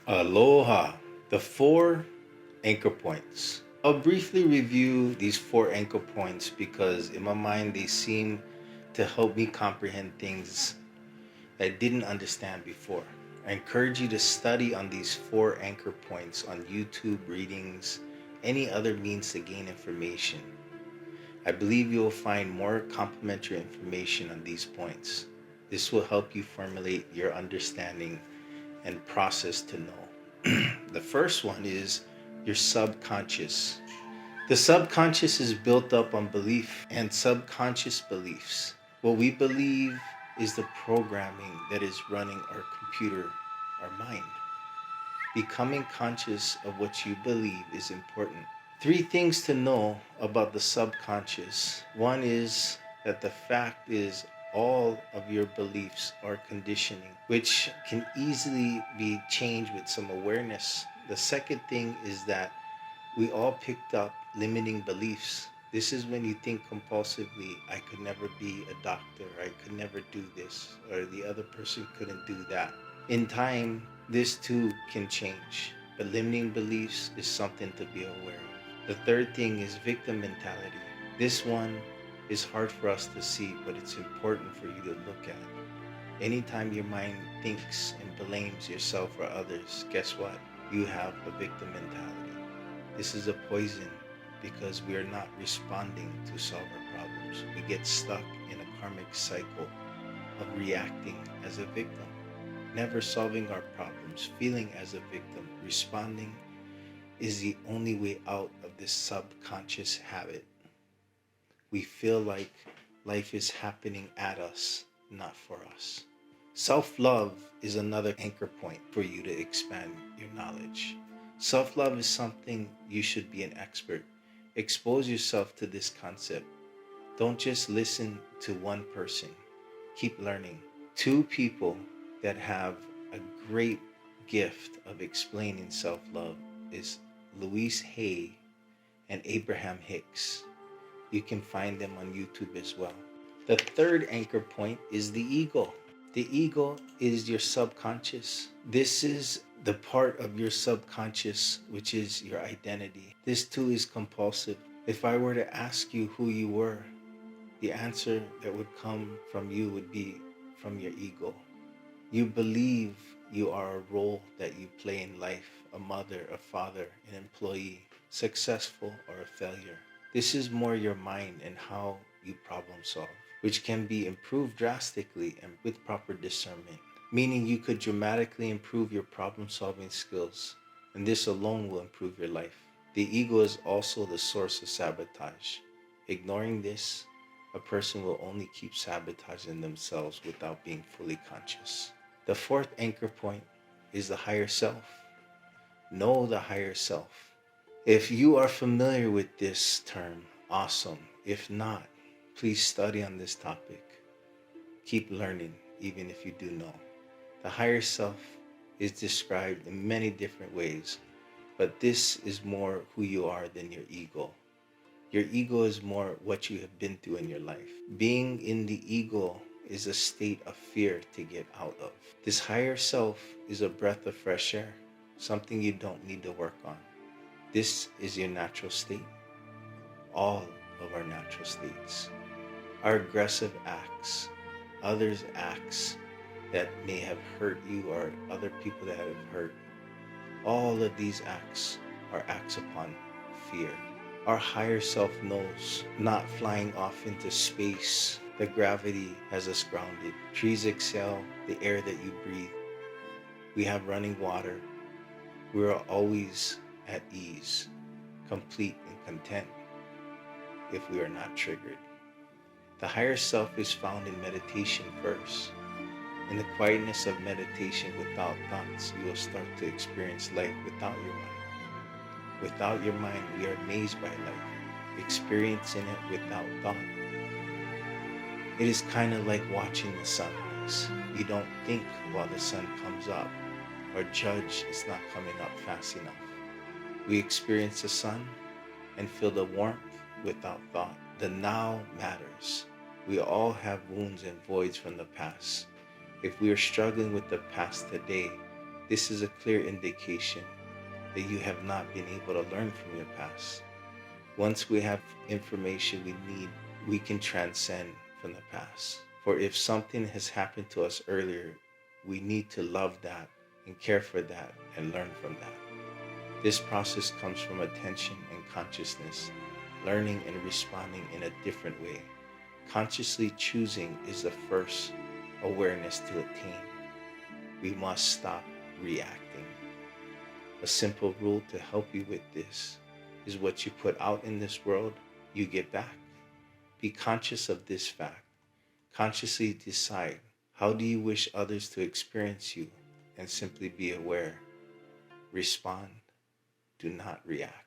Aloha, the four anchor points. I'll briefly review these four anchor points because in my mind they seem to help me comprehend things that I didn't understand before. I encourage you to study on these four anchor points on YouTube, readings, any other means to gain information. I believe you will find more complementary information on these points. This will help you formulate your understanding and process to know. The first one is your subconscious. The subconscious is built up on belief and subconscious beliefs. What we believe is the programming that is running our computer, our mind. Becoming conscious of what you believe is important. Three things to know about the subconscious. One is that the fact is all of your beliefs are conditioning, which can easily be changed with some awareness. The second thing is that we all picked up limiting beliefs. This is when you think compulsively, I could never be a doctor, I could never do this, or the other person couldn't do that. In time, this too can change, but limiting beliefs is something to be aware of. The third thing is victim mentality. This one is hard for us to see, but it's important for you to look at. Anytime your mind thinks and blames yourself or others, guess what? You have a victim mentality. This is a poison because we are not responding to solve our problems. We get stuck in a karmic cycle of reacting as a victim, never solving our problems, feeling as a victim. Responding is the only way out of this subconscious habit. We feel like life is happening at us, not for us. Self-love is another anchor point for you to expand your knowledge. Self-love is something you should be an expert. Expose yourself to this concept. Don't just listen to one person. Keep learning. Two people that have a great gift of explaining self-love is Louise Hay and Abraham Hicks. You can find them on YouTube as well. The third anchor point is the ego. The ego is your subconscious. This is the part of your subconscious which is your identity. This too is compulsive. If I were to ask you who you were, the answer that would come from you would be from your ego. You believe you are a role that you play in life, a mother, a father, an employee, successful or a failure. This is more your mind and how you problem solve, which can be improved drastically and with proper discernment, meaning you could dramatically improve your problem solving skills, and this alone will improve your life. The ego is also the source of sabotage. Ignoring this, a person will only keep sabotaging themselves without being fully conscious. The fourth anchor point is the higher self. Know the higher self. If you are familiar with this term, awesome. If not, please study on this topic. Keep learning, even if you do know. The higher self is described in many different ways, but this is more who you are than your ego. Your ego is more what you have been through in your life. Being in the ego is a state of fear to get out of. This higher self is a breath of fresh air, something you don't need to work on. This is your natural state. All of our natural states. Our aggressive acts, others' acts that may have hurt you or other people that have hurt. All of these acts are acts upon fear. Our higher self knows not flying off into space. The gravity has us grounded. Trees exhale the air that you breathe. We have running water. We are always at ease, complete and content if we are not triggered. The higher self is found in meditation first. In the quietness of meditation without thoughts, you will start to experience life without your mind. Without your mind, we are amazed by life, experiencing it without thought. It is kind of like watching the sunrise. You don't think while the sun comes up, or judge it's not coming up fast enough. We experience the sun and feel the warmth without thought. The now matters. We all have wounds and voids from the past. If we are struggling with the past today, This is a clear indication that you have not been able to learn from your past. Once we have information we need, we can transcend from the past. For if something has happened to us earlier, we need to love that and care for that and learn from that. This process comes from attention and consciousness, learning and responding in a different way. Consciously choosing is the first awareness to attain. We must stop reacting. A simple rule to help you with this is what you put out in this world, you get back. Be conscious of this fact. Consciously decide, how do you wish others to experience you? And simply be aware. Respond. Do not react.